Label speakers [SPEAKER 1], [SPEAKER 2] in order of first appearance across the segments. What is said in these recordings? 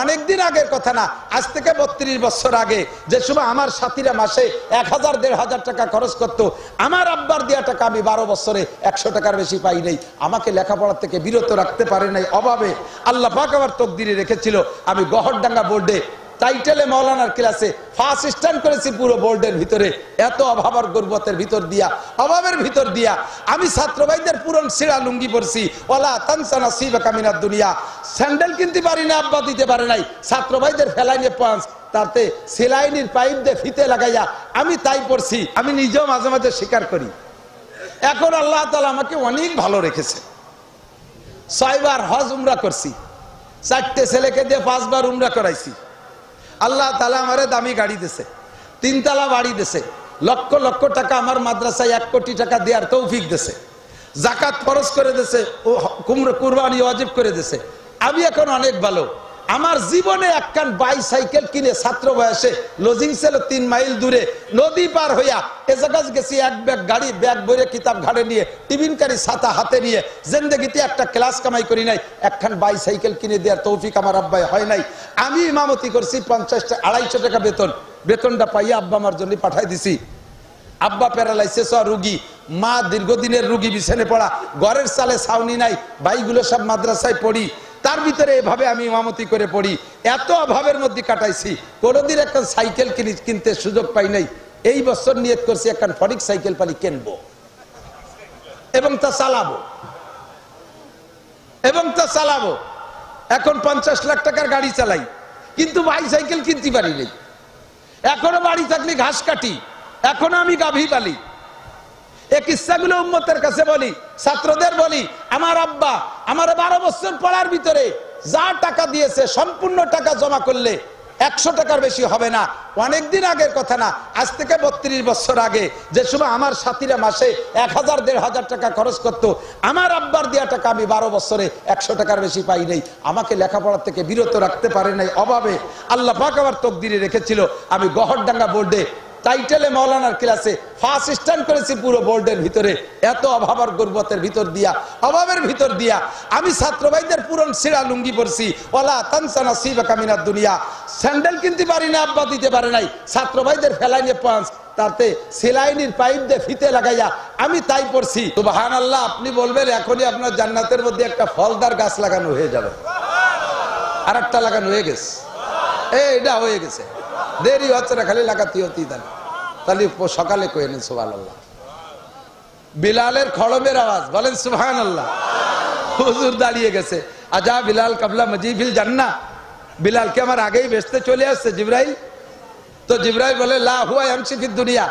[SPEAKER 1] অনেকদিন আগের কথা না, আজ থেকে 32 বছর আগে যে সময় আমার সাথীরা মাসে 1000-1500 টাকা খরচ করতো, আমার আব্বার দেওয়া টাকা আমি 12 বছরে 100 টাকার বেশি পাই নাই। আমাকে লেখাপড়া থেকে বিরত রাখতে পারে নাই অভাবে। আল্লাহ পাক আমার তকদিরে রেখেছিল আমি গহরডাঙ্গা বোর্ডে টাইটেলে মৌলানার ক্লাসে ফার্স্ট স্ট্যান্ড করেছি পুরো বোর্ডের ভিতরে। এত অভাব আর গর্বতের ভিতর দিয়া, অভাবের ভিতর দিয়া আমি ছাত্র ভাইদের পুরন ছিঁড়া লুঙ্গি পরছি। ওয়ালা তানসা নাসিবাকা মিনাদ দুনিয়া। স্যান্ডেল কিনতে পারি না, আব্বা দিতে পারে নাই। ছাত্র ভাইদের ফেলাইনে পাঁচ, তাতে সেলাইনির পাইপ দিয়ে ফিতে লাগাইয়া আমি তাই পড়ছি। আমি নিজেও মাঝে মাঝে স্বীকার করি। এখন আল্লাহ তাআলা আমাকে অনেক ভালো রেখেছে। 6 বার হজ উমরা করছি, 4টে ছেলেকে দিয়ে 5 বার উমরা করাইছি। আল্লাহ তাআলা আমারে দামি গাড়ি দিয়েছে, 3 তলা বাড়ি দিয়েছে, লক্ষ লক্ষ টাকা আমার মাদ্রাসায় 1 কোটি টাকা দেওয়ার তৌফিক দিয়েছে, যাকাত ফরজ করে দিয়েছে, কুরবানি ওয়াজিব করে দিয়েছে। আমি এখন অনেক ভালো। আমার জীবনে একখান বাইসাইকেল কিনে ছাত্র বয়সে লজিং ছিল 3 মাইল দূরে, নদী পার হইয়া এ জায়গা গেছি, এক ব্যাগ ভরে কিতাব ঘাড়ে নিয়ে, টিফিনকারী ছাতা হাতে নিয়ে। জিন্দেগিতে একটা ক্লাস কামাই করি নাই, একখান বাইসাইকেল কিনে দেওয়ার তৌফিক আমার আব্বাই হয় নাই। আমি ইমামতি করছি, 250 টাকা বেতনটা পাইয়া আব্বা আমার জন্য পাঠাই দিছি। আব্বা প্যারালাইসিস রুগী, মা দীর্ঘদিনের রুগী, বিছানে পড়া, ঘরের চালে ছাউনি নাই, ভাইগুলো সব মাদ্রাসায় পড়ি। তার ভিতরে এভাবে আমি ইমামতি করে পড়ি। এত অভাবের মধ্যে কাটাইছি, কোনোদিন একটা সাইকেল কিনতে সুযোগ পাই নাই। এই বছর নিয়ত করছি একখান ফরিক সাইকেল পালি কিনবো এবং তা চালাবো। এখন 50 লাখ টাকার গাড়ি চালাই, কিন্তু বাইসাইকেল কিনতে পারি নাই। এখনো বাড়ি থাকলে ঘাস কাটি, এখনো আমি গাভী পালি। এই কিস্সাগুলো উম্মতের কাছে বলি, ছাত্রদের বলি। আমার আব্বা আমার 12 বছর পড়ার ভিতরে যা টাকা দিয়েছে, সম্পূর্ণ টাকা জমা করলে 100 টাকার বেশি হবে না। অনেকদিন আগের কথা না, আজ থেকে 32 বছর আগে যে সময় আমার সাথীরা মাসে 1000-1500 টাকা খরচ করতো, আমার আব্বার দেওয়া টাকা আমি 12 বছরে 100 টাকার বেশি পাই নাই। আমাকে লেখাপড়া থেকে বিরত রাখতে পারে নাই অভাবে। আল্লাহ পাক আমার তকদিরে রেখেছিল আমি গহরডাঙ্গা বোর্ডে টাইটেলে মৌলানার ক্লাসে ফার্স্ট স্ট্যান্ড করেছি পুরো বোর্ডের ভিতরে। এত অভাব আর গর্বতের ভিতর দিয়া, অভাবের ভিতর দিয়া আমি ছাত্র ভাইদের পুরন ছিঁড়া লুঙ্গি পরছি। ওয়ালা তানসা নাসিবাকা মিনাদ দুনিয়া। স্যান্ডেল কিনতে পারি না, আব্বা দিতে পারে নাই। ছাত্র ভাইদের ফেলাইনে পাঁচ, তাতে সেলাইনির পাইপ দিয়ে ফিতে লাগাইয়া আমি তাই পড়ছি। সুবহানাল্লাহ। আপনি বলবেন এখনই আপনার জান্নাতের মধ্যে একটা ফলদার গাছ লাগানো হয়ে যাবে। আর একটা লাগানো হয়ে গেছে, এটা হয়ে গেছে, দেরি হচ্ছে না, খালি লাগাতে হতেই তাহলে সকালে কয়ে নেন সুবহানাল্লাহ। বিলালের খড়মের আওয়াজ, বলেন সুবহানাল্লাহ। হুজুর দাঁড়িয়ে গেছে, আজা বিলাল কাবলা মজিবিল জান্নাহ। বিলালকে আমার আগেই বেচতে চলে আসছে জিবরাইল। তো জিবরাইল বলে লা হুয়া ইয়ামশি ফিদ দুনিয়া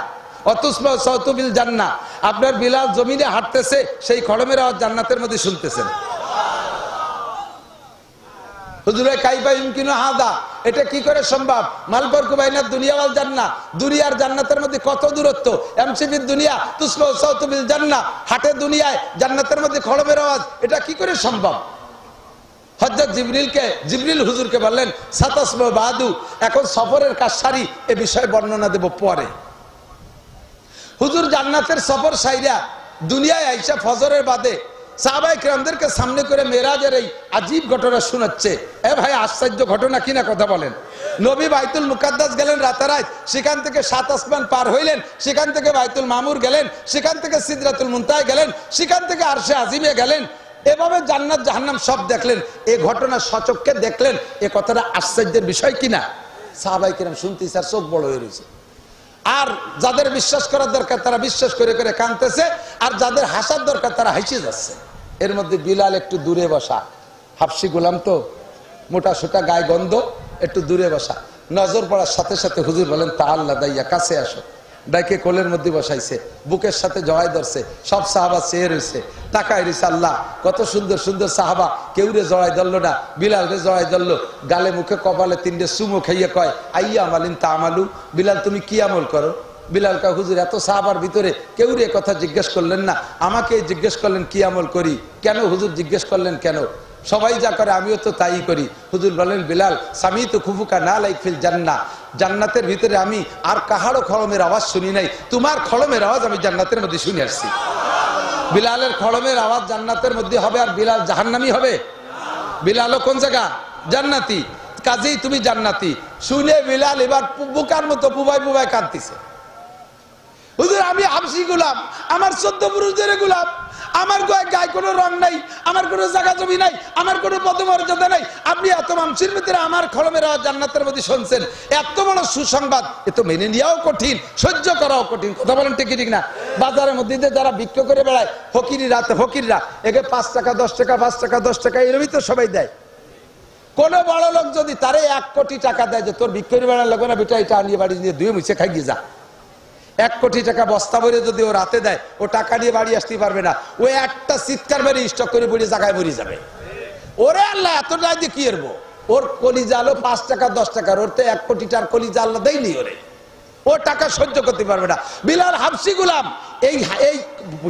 [SPEAKER 1] অতুসমা সাউতু বিল জান্নাহ। আপনার বিলাল জমিনে হাঁটতেছে, সেই খড়মের আওয়াজ জান্নাতের মধ্যে শুনতেছেন। হুজুরে কাইফা ইমকিনু হাদা, এটা কি করে সম্ভব? মাল ফারকু বাইনা দুনিয়া ওয়াল জান্নাহ, দুনিয়ার জান্নাতের মধ্যে কত দূরত্ব। এমসি ফিদ দুনিয়া তুসমা সাউতু বিল জান্নাহ, হাটে দুনিয়ায়, জান্নাতের মধ্যে খড়মের আওয়াজ, এটা কি করে সম্ভব? হযরত জিবরিল হুজুরকে বললেন সাতাসমা বাদু, এখন সফরের কাজ সারি, এ বিষয়ে বর্ণনা দেব পরে। হুজুর জান্নাতের সফর সাইরা দুনিয়ায় আইসা ফজরের বাদে সাহাবায়ে কেরামদেরকে সামনে করে মেরাজের এই আজীব ঘটনা শোনাচ্ছে। এ ভাই, আশ্চর্য ঘটনা কিনা কথা বলেন। নবী বাইতুল মুকাদ্দাস গেলেন রাতারাত, সেখান থেকে 7 আসমান পার হইলেন, সেখান থেকে বাইতুল মামুর গেলেন, সেখান থেকে সিদরাতুল মুনতাহা গেলেন, সেখান থেকে আরশে আজিমে গেলেন। এভাবে জান্নাত জাহান্নাম সব দেখলেন। এই ঘটনা সচক্ষে দেখলেন। এ কথাটা আশ্চর্যের বিষয় কিনা? সাহাবায়ে কেরাম শুনতেছে আর চোখ বড় হয়ে রয়েছে। আর যাদের বিশ্বাস করার দরকার তারা বিশ্বাস করে করে কাঁদতেছে, আর যাদের হাসার দরকার তারা হাসিয়ে যাচ্ছে। এর মধ্যে বিলাল একটু দূরে বসা, হাফসি গোলাম তো, মোটা সোটা, গায়ে গন্ধ, একটু দূরে বসা। নজর পড়ার সাথে সাথে হুজুর বলেন তাআল্লা দাইয়া, কাছে আসো। ডাইকে কোলের মধ্যে বসাইছে, বুকের সাথে জড়াই ধরছে। সব সাহাবা চেয়ে রয়েছে, তাকায় রয়েছে। আল্লাহ, কত সুন্দর সুন্দর সাহাবা, কেউ রে জড়াই ধরলো না, বিলাল রে জড়াই ধরলো। গালে মুখে কপালে 3টে চুমো খাইয়ে কয় আইয়া আমালিন তা আমালু, বিলাল তুমি কি আমল করো? বিলাল কা হুজুর, এত সাহাবার ভিতরে কেউ রে কথা জিজ্ঞেস করলেন না, আমাকে জিজ্ঞেস করলেন কি আমল করি। কেন হুজুর জিজ্ঞেস করলেন কেন? সবাই যা করে আমিও তো তাই করি। হুজুর বলেন বিলাল, সামি তো খুফুকা না লাইক ফিল জান্নাহ, জান্নাতের ভিতরে আমি আর কাহারও খড়মের আওয়াজ শুনি নাই, তোমার খড়মের আওয়াজ আমি জান্নাতের মধ্যে শুনে আসছি। বিলালের খড়মের আওয়াজ জান্নাতের মধ্যে হবে, আর বিলাল জাহান্নামী হবে? বিলালও কোন জায়গা? জান্নাতি। কাজেই তুমি জান্নাতি। শুনে বিলাল এবার বুকার মতো বুবাই বুবাই কাঁদতেছে। হুজুর আমি হাবশি গোলাম, আমার 14 পুরুষদের গোলাম, আমার গায়ে কোনো রং নাই, আমার কোনো জায়গা জমি নাই, আমার কোনো পদমর্যাদা নাই, আপনি এত মানুষের ভিতরে আমার খলমের জান্নাতের মধ্যে শুনছেন, এত বড় সুসংবাদ, এ তো মেনে নেওয়াও কঠিন, সহ্য করাও কঠিন। কথা বলেন ঠিক ঠিক না? বাজারের মধ্যে যারা বিক্রি করে বেড়ায় ফকিররা একে 5 টাকা 10 টাকা 5 টাকা 10 টাকা এরমই তো সবাই দেয়। কোন বড় লোক যদি তারে 1 কোটি টাকা দেয় যে তোর বিক্রি বেড়ার লাগবে না বেটা, এটা আনিয়ে বাড়ি নিয়ে ধুয়ে মুছে খাই গিয়ে যা, 1 কোটি টাকা বস্তা ভরে যদি ও রাতে দেয়, ও টাকা নিয়ে বাড়ি আসতে পারবে না, ও একটা চিৎকার বেড়ে স্টক করে পড়ে জায়গায় মরে যাবে। ওরে আল্লাহ এত টাকা দিয়ে কি করবো? ওর কলিজা আলো 5 টাকা 10 টাকার, ওর তো 1 কোটি টাকার কলিজা আল্লাহ দেয়নি ওরে, ও টাকা সহ্য করতে পারবে না। বিলাল হাবশি গোলাম, এই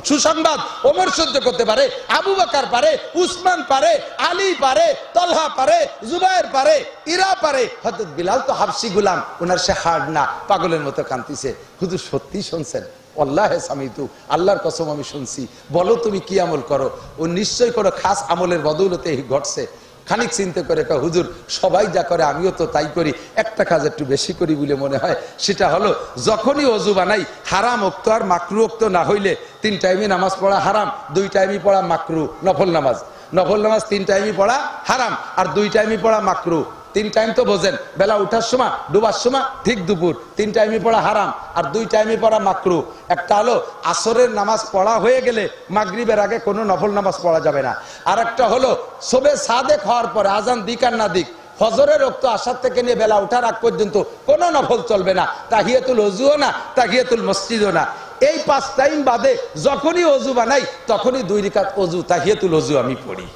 [SPEAKER 1] সুসংবাদ ওমর সহ্য করতে পারে, আবু বকর পারে, উসমান পারে, আলী পারে, তলহা পারে, জুবায়ের পারে, ইরা পারে, হযরত বিলাল তো হাবশি গোলাম, ওনার সে হাড় না, পাগলের মতো কাঁদতেছে। হুজুর সত্যি শুনছেন? আল্লাহে সামিতু, আল্লাহর কসম আমি শুনছি। বলো তুমি কি আমল করো? ও নিশ্চয় কোনো খাস আমলের বদৌলতে ঘটছে। খানিক চিন্তা করে হুজুর সবাই যা করে আমিও তো তাই করি, একটা কাজ একটু বেশি করি বলে মনে হয়, সেটা হলো যখনই অজু বানাই হারাম ওক্ত আর মাকরু ওক্ত না হইলে 3 টাইমে নামাজ পড়া হারাম, 2 টাইমই পড়া মাকরু। নফল নামাজ 3 টাইমই পড়া হারাম আর 2 টাইমই পড়া মাকরু। 3 টাইম তো বোঝেন, বেলা উঠার সময়, ডুবার সময়, ঠিক দুপুর, 3 টাইমই পড়া হারাম আর 2 টাইমই পড়া মাকরু। একটা হলো আসরের নামাজ পড়া হয়ে গেলে মাগরিবের আগে কোনো নফল নামাজ পড়া যাবে না। আর একটা হলো শোবে সাদেক হওয়ার পরে আজান দিক আর না দিক, ফজরের রক্ত আসার থেকে নিয়ে বেলা উঠার আগ পর্যন্ত কোনো নফল চলবে না, তাহিয়াতুল ওযুও না, তাহিয়াতুল মসজিদও না। এই 5 টাইম বাদে যখনই অজু বানাই তখনই 2 রাকাত অজু তাহিয়াতুল ওযু আমি পড়ি।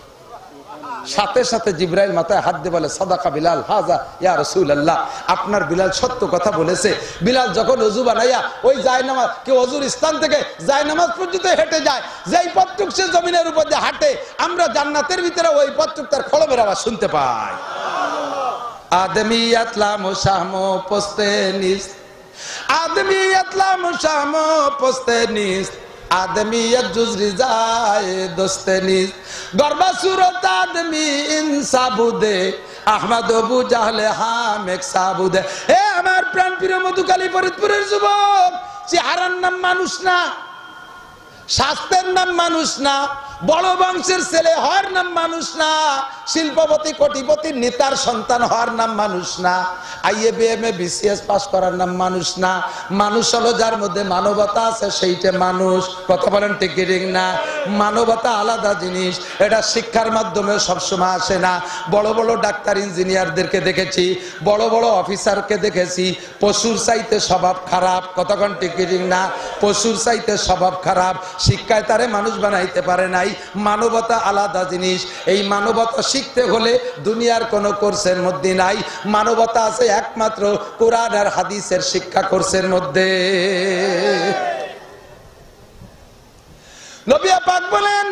[SPEAKER 1] সাথে সাথে জিবরাইল মাথায় হাত দিয়ে বলে সাদাকা বিলাল হাজা ইয়া রাসূলুল্লাহ, আপনার বিলাল সত্য কথা বলেছে। বিলাল যখন ওযু বানাইয়া ওই জায়নামাজ কি ওযুর স্থান থেকে জায়নামাজ পর্যন্ত হেঁটে যায়, যেই পথটুক সে জমিনের উপর দিয়ে হাঁটে, আমরা জান্নাতের ভিতরে ওই পথটুক তার খলমের আওয়াজ শুনতে পাই। আদমিয়াত লা মুশামো পোস্তেনিস, আদমিয়াত লা মুশামো পোস্তেনিস, আদমিয়ত জুজরি যায় দোস্তেনিস, গরবা সুরত আদমি ইনসাবুদে, আহমদ আবু জাহলে হামেক সাবুদে। হে আমার প্রাণ প্রিয় মধুকালী ফরিদপুরের যুবক, চেহারার নাম মানুষ না, স্বাস্থ্যের নাম মানুষ না, বড় বংশের ছেলে হওয়ার নাম মানুষ না, শিল্পপতি কোটিপতি নেতার সন্তান হওয়ার নাম মানুষ না, আইএ বিএমএ বিসিএস পাস করার নাম মানুষ না। মানুষ হলো যার মধ্যে মানবতা আছে, সেইটা মানুষ। কথা বলেন ঠিক ঠিক না? মানবতা আলাদা জিনিস, এটা শিক্ষার মাধ্যমে সবসময় আসে না। বড় বড় ডাক্তার ইঞ্জিনিয়ারদেরকে দেখেছি, বড় বড় অফিসারকে দেখেছি, পশুর চাইতে স্বভাব খারাপ। কতক্ষণ ঠিক ঠিক না? পশুর চাইতে স্বভাব খারাপ, শিক্ষায় তারে মানুষ বানাইতে পারে নাই। মানবতা আলাদা জিনিস, এই মানবতা শিখতে হলে দুনিয়ার কোন কোর্সের মধ্যে নাই, মানবতা আছে একমাত্র কোরআন আর হাদিসের শিক্ষা কোর্সের মধ্যে। নবী পাক বলেন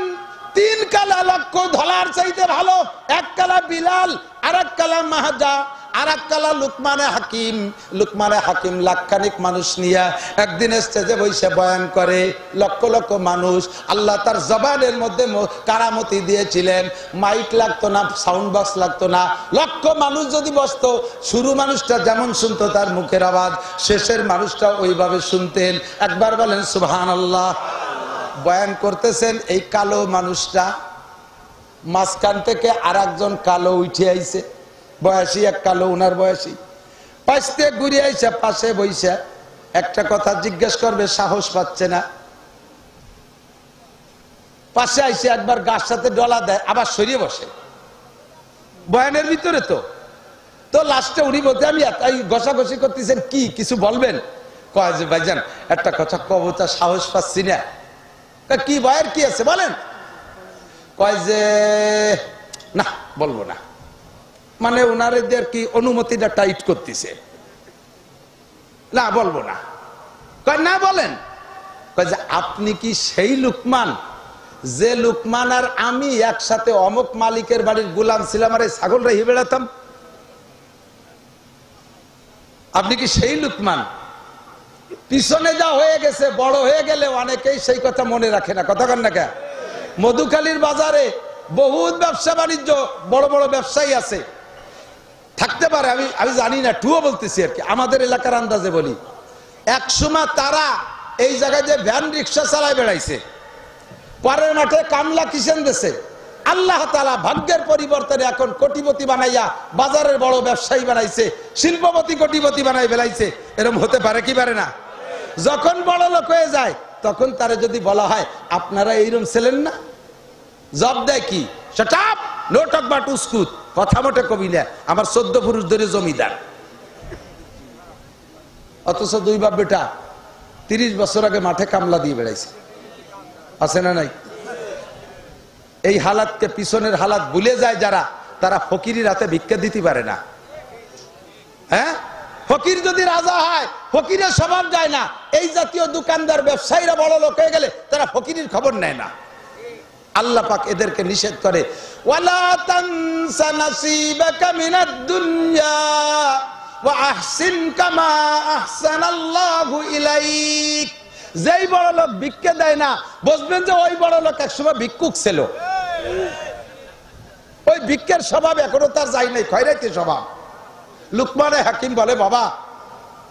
[SPEAKER 1] 3 কালা লক্ষ ধলার চাইতে ভালো 1 কালা বিলাল, আর 1 কালা মাহাজা, আর 1 কালা লুকমানে হাকিম। লুকমানে হাকিম লাখখানিক মানুষ নিয়ে একদিন স্টেজে বসে বয়ান করে, লক্ষ লক্ষ মানুষ। আল্লাহ তার জবানের মধ্যে কারামতি দিয়েছিলেন, মাইক লাগতো না, সাউন্ড বক্স লাগতো না, লক্ষ মানুষ যদি বসতো, শুরু মানুষটা যেমন শুনতো তার মুখের আওয়াজ, শেষের মানুষটা ওইভাবে শুনতেন। একবার বলেন সুবহানাল্লাহ। বয়ান করতেছেন, এই কালো মানুষটা মাঝখান থেকে আর একজন কালো উঠে আইছে, বয়সী এক কালো, উনার বয়সী, পাশে ঘুরে আইসে পাশে বইসা একটা কথা জিজ্ঞেস করবে, সাহস পাচ্ছে না, পাশে আইসে একবার গাছ সাথে ডলা দেয়, আবার সরিয়ে বসে। বয়ানের ভিতরে তো লাস্টে উনি বলতে, আমি এতই ঘষাঘষি করতেছেন, কি কিছু বলবেন? কয় যে ভাইজান একটা কথা কব, তা সাহস পাচ্ছি না। কি ভয়ের কি আছে বলেন? কয় যে না বলবো না, মানে ওনাদের কি অনুমতিটা টাইট করতেছে, না বলবো না। কয় না বলেন। কয় যে আপনি কি সেই লুকমান, যে লুকমান আর আমি একসাথে অমুক মালিকের বাড়ির গোলাম ছিলাম আর এই ছাগল রেখে বেড়াতাম? আপনি কি সেই লুকমান? পিছনে যা হয়ে গেছে, বড় হয়ে গেলে অনেকেই সেই কথা মনে রাখে না। কথা কন না কে? মধুখালীর বাজারে বহুত ব্যবসা বাণিজ্য, বড় বড় ব্যবসায়ী আছে, থাকতে পারে, আমি জানি না, টুও বলতেছি আর কি, আমাদের এলাকার আন্দাজে বলি। একসময় তারা এই জায়গায় যে ভ্যান রিক্সা চালায় বেড়াইছে, পরের মাঠে কামলা কিষেন দেশে, আল্লাহ তাআলা ভাগ্যের পরিবর্তনে এখন কোটিপতি বানাইয়া বাজারের বড় ব্যবসায়ী বানাইছে, শিল্পপতি কোটিপতি বানাই বেলাইছে। এরকম হতে পারে কি পারে না? যখন বড় লোক হয়ে যায় তখন তারে যদি বলা হয় আপনারা এইরকম ছিলেন না, জব দেয় কি, shut up, no talk but উস্কুত, কথা মোটে কবি না, আমার 14 পুরুষ ধরে জমিদার। অথচ দুই বাপ বেটা 30 বছর আগে মাঠে কামলা দিয়ে বেড়াইছে, আছে না নাই? এই হালাতকে, পিছনের হালাত ভুলে যায় যারা, তারা ফকিরের হাতে ভিক্ষা দিতে পারে না। হ্যাঁ, ফকির যদি রাজা হয় ফকিরের স্বভাব যায় না। এই জাতীয় দোকানদার ব্যবসায়ীরা বড় লোক হয়ে গেলে তারা ফকিরের খবর নেয় না। আল্লাহ পাক এদেরকে নিষেধ করে, ওয়ালা তানসা নাসিবাকা মিনাদ দুনিয়া ওয়া আহসিন কামা আহসানাল্লাহু ইলাইক। যেই বড় লোক ভিক্ষা দেয় না, বুঝবেন যে ওই বড় লোক একসময় ভিক্ষুক ছিল। ওই ভিক্ষের স্বভাব এখনো তার যায় নাই, খয়রাতি স্বভাব। লুকমানে হাকিম বলে, বাবা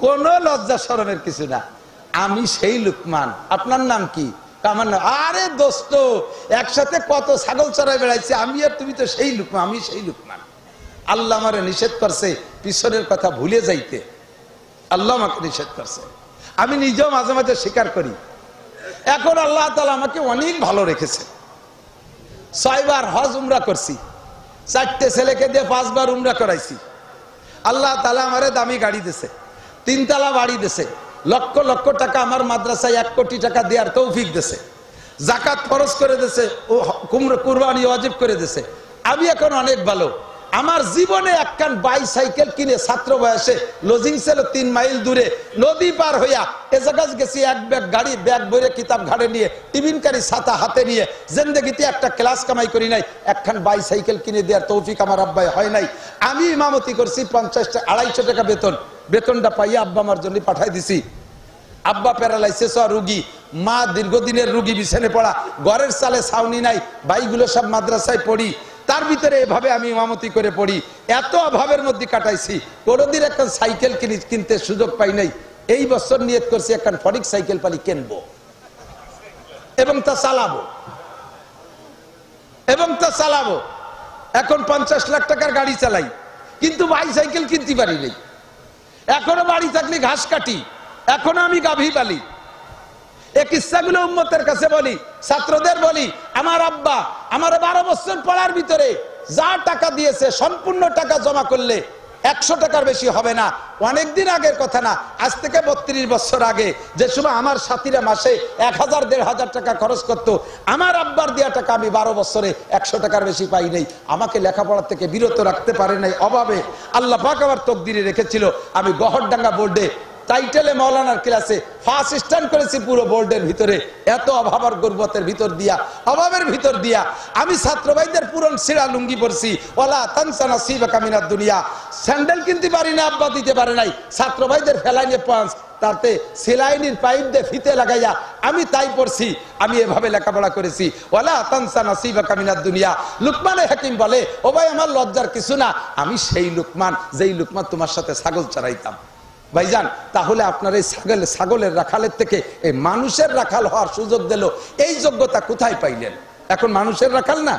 [SPEAKER 1] কোন লজ্জা শরমের কিছু না, আমি সেই লুকমান। আপনার নাম কি? আমার নাম, আরে দোস্ত একসাথে কত ছাগল চড়াই বেড়াইছে, আমি আর তুমি তো সেই লুকমান, আমি সেই লুকমান। আল্লাহ আমারে নিষেধ করছে পিছনের কথা ভুলে যাইতে, আল্লাহ আমাকে নিষেধ করছে। আমি নিজেও মাঝে মাঝে স্বীকার করি। এখন আল্লাহ তাআলা আমাকে অনেক ভালো রেখেছে। 6 বার হজ উমরা করছি, 4টে ছেলেকে দিয়ে 5 বার উমরা করাইছি। আল্লাহ তাআলা আমারে দামি গাড়ি দিছে, 3 তলা বাড়ি দিছে, লক্ষ লক্ষ টাকা আমার মাদ্রাসায় 1 কোটি টাকা দেওয়ার তৌফিক দিছে, জাকাত ফরজ করে দিছে, ও কুরবানি ওয়াজিব করে দিছে। আমি এখন অনেক ভালো। আমার জীবনে একখান বাইসাইকেল কিনে ছাত্র বয়সে লজিং ছিল 3 মাইল দূরে, নদী পার হইয়া এ জায়গায় গেছি, এক ব্যাগ গাড়ি, ব্যাগ ভরে কিতাব ঘাড়ে নিয়ে, টিফিনকারী ছাতা হাতে নিয়ে, জিন্দেগিতে একটা ক্লাস কামাই করি নাই, একখান বাইসাইকেল কিনে দেওয়ার তৌফিক আমার আব্বাই হয় নাই। আমি ইমামতি করছি, 250 টাকা বেতন, বেতনটা পাইয়া আব্বা আমার জন্য পাঠাই দিছি। আব্বা প্যারালাইসিস রুগী, মা দীর্ঘদিনের রুগী, বিছানে পড়া, ঘরের চালে ছাউনি নাই, ভাইগুলো সব মাদ্রাসায় পড়ি, তার ভিতরে এভাবে আমি ইমামতি করে পড়ি। এত অভাবের মধ্যে কাটাইছি, কোনোদিন একটা সাইকেল কিনতে সুযোগ পাই নাই। এই বছর নিয়ত করছি একটা ফরিক সাইকেল পালি কিনবো এবং তা চালাবো। এখন 50 লাখ টাকার গাড়ি চালাই, কিন্তু বাইসাইকেল কিনতে পারি নাই। এখনো বাড়ি থাকলে ঘাস কাটি, এখনো আমি গাভী পালি। এই কিস্সাগুলো উম্মতের কাছে বলি, ছাত্রদের বলি। আমার আব্বা আমার 12 বছর পড়ার ভিতরে যা টাকা দিয়েছে, সম্পূর্ণ টাকা জমা করলে 100 টাকার বেশি হবে না। অনেকদিন আগের কথা না, আজ থেকে 32 বছর আগে, যে সময় আমার সাথীরা মাসে 1000-1500 টাকা খরচ করতো, আমার আব্বার দেওয়া টাকা আমি 12 বছরে 100 টাকার বেশি পাই নাই। আমাকে লেখাপড়া থেকে বিরত রাখতে পারে নাই অভাবে। আল্লাহ পাক আমার তকদিরে রেখেছিল, আমি গহরডাঙ্গা বোর্ডে টাইটেলে মৌলানার ক্লাসে ফার্স্ট স্ট্যান্ড করেছি পুরো বোর্ডের ভিতরে। এত অভাব আর গর্বতের ভিতর দিয়া, অভাবের ভিতর দিয়া আমি ছাত্র ভাইদের পুরন সিরা লুঙ্গি পরছি। ওয়ালা তানসা নাসিবাকা মিনাদ দুনিয়া। স্যান্ডেল কিনতে পারি না, আব্বা দিতে পারে নাই। ছাত্র ভাইদের ফেলাইনে পাঁচ, তাতে সেলাইনির পাইপ দিয়ে ফিতে লাগাইয়া আমি তাই পড়ছি। আমি এভাবে লেখাপড়া করেছি। ওয়ালা তানসা নাসিবাকা মিনাদ দুনিয়া। লুকমানে হাকিম বলে, ও ভাই আমার লজ্জার কিছু না, আমি সেই লুকমান যেই লুকমান তোমার সাথে ছাগল চড়াইতাম। ভাইজান, তাহলে আপনার এই ছাগলের রাখালের থেকে এই মানুষের রাখাল হওয়ার সুযোগ দিল, এই যোগ্যতা কোথায় পাইলেন? এখন মানুষের রাখাল না,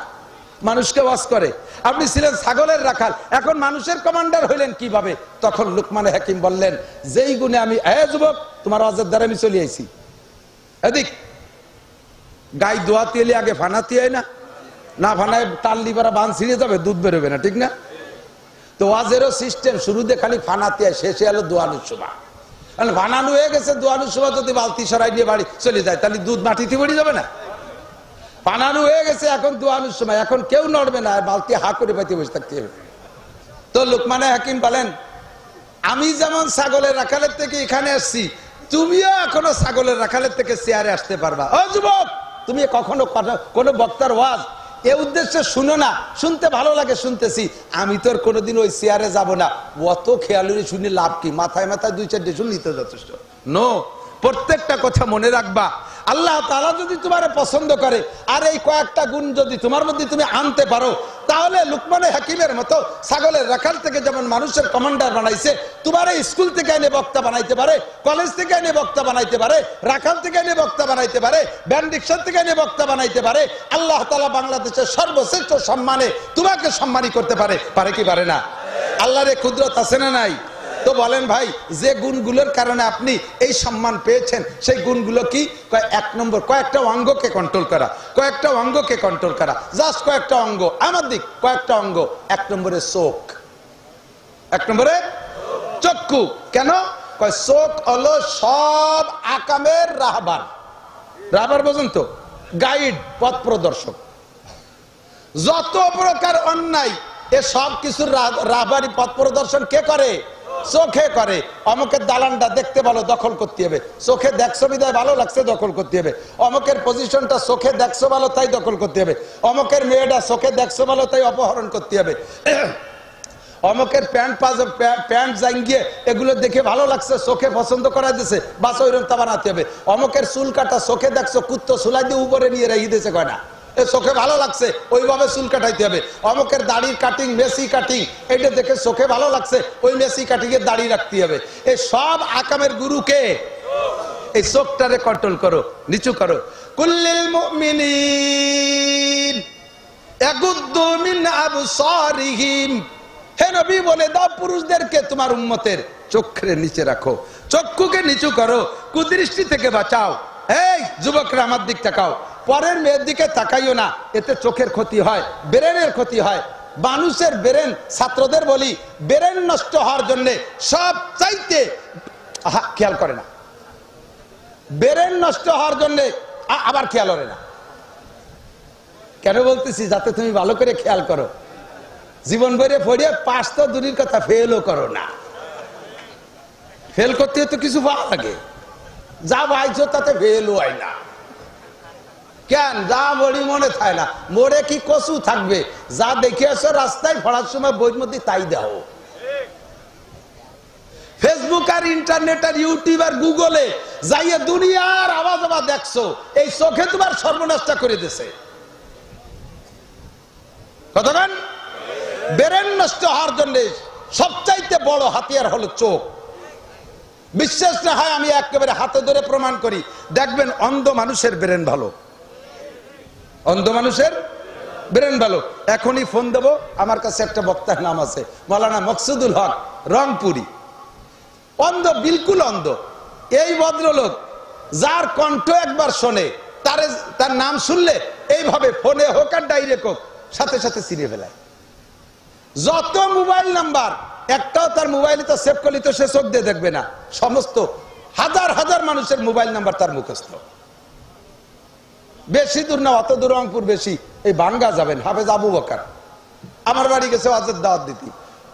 [SPEAKER 1] মানুষকে ওয়াজ করে। আপনি ছিলেন ছাগলের রাখাল, এখন মানুষের কমান্ডার হইলেন কিভাবে? তখন লুকমানে হাকিম বললেন, যেই গুণে আমি, যুবক তোমার ওয়াজের দ্বারা আমি চলে আইছি, এদিক গাই দোয়াতে এলে আগে ফানাতে হয় না ফানায় টানলি পারা বান ছিঁড়ে যাবে, দুধ বেরোবে না, ঠিক না? তো ওয়াজেরও সিস্টেম, শুরুতে খালি ফানাতে, শেষে হলো দোয়ানোর সময়। ফানানো হয়ে গেছে, দোয়ানোর সময় যদি বালতি সরাই নিয়ে বাড়ি চলে যায়, তাহলে দুধ মাটিতে পড়ে যাবে না? ফানানো হয়ে গেছে, এখন দোয়ানোর সময়, এখন কেউ নড়বে না, বালতি হা করে পাইতে বসে থাকতে হবে। তো লুকমানে হাকিম বলেন, আমি যেমন ছাগলের রাখালের থেকে এখানে আসছি, তুমিও এখনো ছাগলের রাখালের থেকে চেয়ারে আসতে পারবা। ও যুবক, তুমি কখনো কোনো বক্তার ওয়াজ এ উদ্দেশ্যে শুনো না, শুনতে ভালো লাগে শুনতেছি, আমি তোর কোনোদিন ওই চেয়ারে যাব না। অত খেয়ালুরি শুনে লাভ কি? মাথায় মাথায় 2-4টে শুনলি তো যথেষ্ট। নো, প্রত্যেকটা কথা মনে রাখবা। আল্লাহ তাআলা যদি তোমারে পছন্দ করে আর এই কয়েকটা গুণ যদি তোমার মধ্যে তুমি আনতে পারো, তাহলে লুকমানে হাকিমের মতো ছাগলের রাখাল থেকে যেমন মানুষের কমান্ডার বানাইছে, তোমারে স্কুল থেকে এনে বক্তা বানাইতে পারে, কলেজ থেকে এনে বক্তা বানাইতে পারে, রাখাল থেকে এনে বক্তা বানাইতে পারে, ব্যান্ডিকশন থেকে এনে বক্তা বানাইতে পারে। আল্লাহ তাআলা বাংলাদেশের সর্বশ্রেষ্ঠ সম্মানে তোমাকে সম্মানী করতে পারে, পারে কি পারে না? আল্লাহর কুদরত আছে না নাই? তো বলেন ভাই, যে গুণগুলোর কারণে আপনি এই সম্মান পেয়েছেন সেই গুণগুলো কি? এক নম্বর, কয়েকটা অঙ্গকে কন্ট্রোল করা, কয়েকটা অঙ্গকে কন্ট্রোল করা, জাস্ট কয়েকটা অঙ্গ, আমার দিক কয়েকটা অঙ্গ। এক নম্বরে চোখ, এক নম্বরে চক্ষু। কেন? চোখ হলো সব আকামের রাহবার। রাহবার বোঝেন তো? গাইড, পথ প্রদর্শক। যত প্রকার অন্যায় এ সব কিছুর রাহবারি, পথ প্রদর্শন কে করে? চোখে করে। অমুকের দালানটা দেখতে ভালো, দখল করতে হবে, চোখে দেখছো বিদায় ভালো লাগছে, দখল করতে হবে। অমুকের পজিশনটা চোখে দেখছো ভালো, তাই দখল করতে হবে। অমুকের মেয়েটা চোখে দেখছো ভালো, তাই অপহরণ করতে হবে। অমুকের প্যান্ট জাঙ্গিয়ে এগুলো দেখে ভালো লাগছে, চোখে পছন্দ করা দিছে, বাস ওইরকম তা বানাতে হবে। অমুকের চুল কাটা চোখে দেখছো, কুত্তো চুলাই দিয়ে উপরে নিয়ে রেখে দিয়েছে, কয় না চোখে ভালো লাগছে, ওইভাবে চুল কাটাইতে হবে। অমুকের দাড়ির কাটিং, মেসি কাটিং, এটা দেখে চোখে ভালো লাগছে, ওই মেসি কাটিং এর দাড়ি রাখতে হবে। এই সব আকামের গুরুকে, এই চোখটারে কন্ট্রোল করো, নিচু করো। কুল্লিল মুমিনিন ইয়াগুদ্দু মিন আবসারিহিম, হে নবী বলে দাও পুরুষদেরকে তোমার উম্মতের চোখের নিচে রাখো, চক্ষুকে নিচু করো, কুদৃষ্টি থেকে বাঁচাও। এই যুবকরা আমার দিক তাকাও, পরের মেয়ের দিকে তাকাইও না, এতে চোখের ক্ষতি হয়, ব্রেনের ক্ষতি হয়। মানুষের ব্রেন, ছাত্রদের বলি, ব্রেন নষ্ট হওয়ার জন্য সব চাইতে, খেয়াল করে না, ব্রেন নষ্ট হওয়ার জন্য আবার খেয়াল করে না। কেন বলতেছি? যাতে তুমি ভালো করে খেয়াল করো। জীবন ভরে পড়িয়ে পাস তো দূরের কথা, ফেলও করো না। ফেল করতে তো কিছু ভালো লাগে, যা ভাইছো তাতে ফেলও হয় না। কেন? যা বড়ি মনে থাকে না, মোড়ে কি কচু থাকবে, যা দেখে আসো রাস্তায় পড়ার সময় বইয়ের মধ্যে তাই দাও। ফেসবুক আর ইন্টারনেট আর ইউটিউব আর গুগলে যাইয়ে দুনিয়ার আওয়াজ আওয়াজ দেখছো, এই চোখে তোমার সর্বনাশটা করে দিছে। কতক্ষণ? ব্রেন নষ্ট হওয়ার জন্য সবচাইতে বড় হাতিয়ার হলো চোখ। বিশ্বাস না হয় আমি একেবারে হাতে ধরে প্রমাণ করি, দেখবেন অন্ধ মানুষের ব্রেন ভালো, অন্ধ মানুষের ব্রেন ভালো। এখনই ফোন দেবো, আমার কাছে একটা বক্তার নাম আছে, মাওলানা মকসুদুল হক, রংপুরি, অন্ধ, বিলকুল অন্ধ। এই ভদ্রলোক যার কণ্ঠ একবার শোনে, তার নাম শুনলে এইভাবে ফোনে হোক আর ডাইরেক্ট হোক, সাথে সাথে চিনে ফেলায়। যত মোবাইল নাম্বার, একটাও তার মোবাইলে তো সেভ করলে তো সে চোখ দিয়ে দেখবে না, সমস্ত হাজার হাজার মানুষের মোবাইল নাম্বার তার মুখস্থ। বেশি দূর না, অত দূর রংপুর বেশি, এই বাঙ্গা যাবেন, হাফেজ আবু বকর আমার বাড়ি গেছে ওয়াজের দাওয়াত দিতে,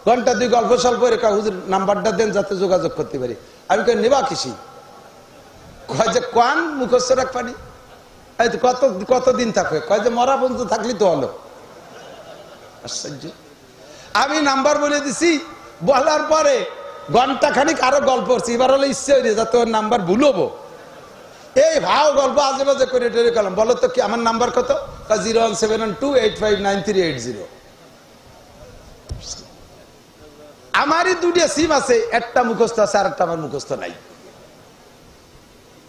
[SPEAKER 1] ঘন্টা দুই গল্প স্বল্প রেখা, হুজুর নাম্বারটা দেন যাতে যোগাযোগ করতে পারি। আমি কই নেবা কিসি? কয় যে কোন মুখস্থ রাখ পানি, কতদিন থাকবে? কয় যে মরা বন্ধু থাকলি তো হলো। আশ্চর্য। আমি নাম্বার বলে দিছি, বলার পরে ঘন্টা খানিক আরো গল্প করছি, এবার হলে ইচ্ছে হয়ে যাতে ওর নাম্বার ভুলবো, এই ভাও গল্প আজে বাজে করে টেরে গেলাম। বলো তো কি আমার নাম্বার কত? 01712859380। আমারই দুটো সিম আছে, একটা মুখস্থ আছে আর একটা আমার মুখস্থ নাই।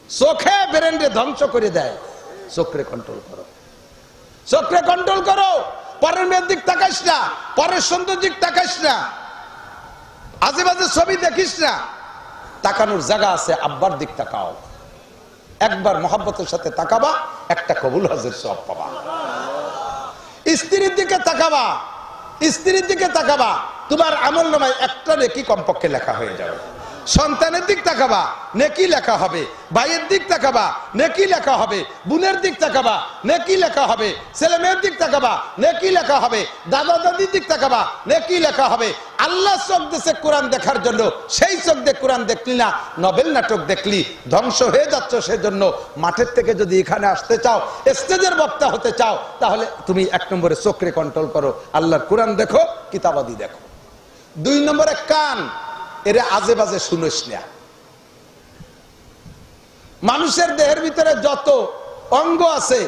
[SPEAKER 1] চোখে ব্রেনকে ধ্বংস করে দেয়। চোখে কন্ট্রোল করো, চোখে কন্ট্রোল করো। পরের মেয়ের দিক তাকাইস না, পরের সৌন্দর্য দিক তাকাইস না, আজে বাজে ছবি দেখিস না। তাকানোর জায়গা আছে, আব্বার দিক তাকাও। একবার মহব্বতের সাথে তাকাবা, একটা কবুল হজের সওয়াব পাবা। স্ত্রীর দিকে তাকাবা, স্ত্রীর দিকে তাকাবা, তোমার আমলনামায় একটা নেকি কমপক্ষে লেখা হয়ে যাবে। সন্তানের দিক তাকাবা, নেকি লেখা হবে। ভাইয়ের দিক তাকাবা, নেকি লেখা হবে। বোনের দিক তাকাবা, নেকি লেখা হবে। ছেলে মেয়ের দিক তাকাবা, নেকি লেখা হবে। দাদা দাদির দিক তাকাবা, নেকি লেখা হবে। আল্লাহ চোখ দিয়েছে কোরআন দেখার জন্য, সেই চোখ দিয়ে কোরআন দেখলি না, নবেল নাটক দেখলি, ধ্বংস হয়ে যাচ্ছ। সেজন্য মাঠের থেকে যদি এখানে আসতে চাও, স্টেজের বক্তা হতে চাও, তাহলে তুমি এক নম্বরে চোখে কন্ট্রোল করো, আল্লাহর কোরআন দেখো, কিতাবাদি দেখো। দুই নম্বরে কান, এরে আজে বাজে শুনিস না। মানুষের দেহের ভিতরে যত অঙ্গ আছে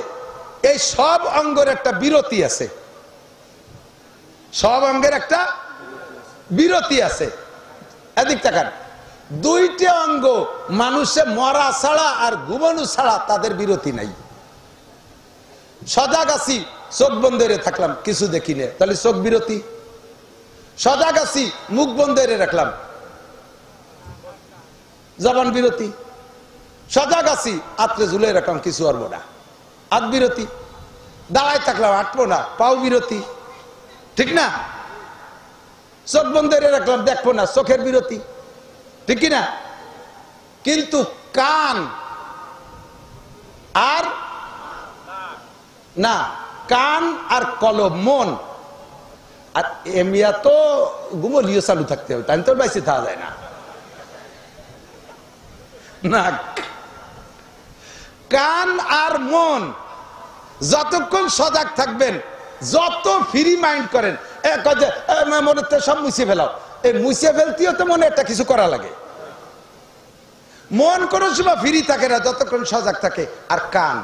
[SPEAKER 1] এই সব অঙ্গের একটা বিরতি আছে, সব অঙ্গের একটা বিরতি আছে। এদিক তাকান, দুইটা অঙ্গ মানুষে মরা ছাড়া আর ঘুমানো ছাড়া তাদের বিরতি নাই। সজাগ আছি, চোখ বন্ধ করে থাকলাম, কিছু দেখি না, তাহলে চোখ বিরতি। সজাগ আছি, মুখ বন্ধ করে রাখলাম, জবান বিরতি। সজাগ আছি, আত্রে ঝুলে রাখলাম, কিছু আরবো না, হাত বিরতি। দাঁড়ায় থাকলাম, হাঁটবো না, পাও বিরতি, ঠিক না? চোখ বন্ধ করে রাখলাম, দেখবো না, চোখের বিরতি, ঠিক না? কিন্তু কান আর না, কান আর কলম, মন আর এমিয়া তো ঘুমলিও চালু থাকতে হবে, তাই তো বেঁচে থাকা যায় না। না, কান আর মন যতক্ষণ সজাগ থাকবেন, যত ফ্রি মাইন্ড করেন, মনে সব মুছে ফেলাও, এই মুছে ফেলতেও তো মনে একটা কিছু করা লাগে। মন কোনো সময় ফ্রি থাকে না যতক্ষণ সজাগ থাকে। আর কান,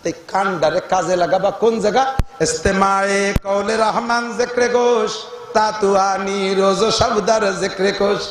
[SPEAKER 1] এই কানডারে কাজে লাগাবা কোন জায়গা? ইস্তেমায়ে কওলে রহমান জিক্রে গোশ, তাতুয়ানি রোজ শব্দার জিক্রে কোশ।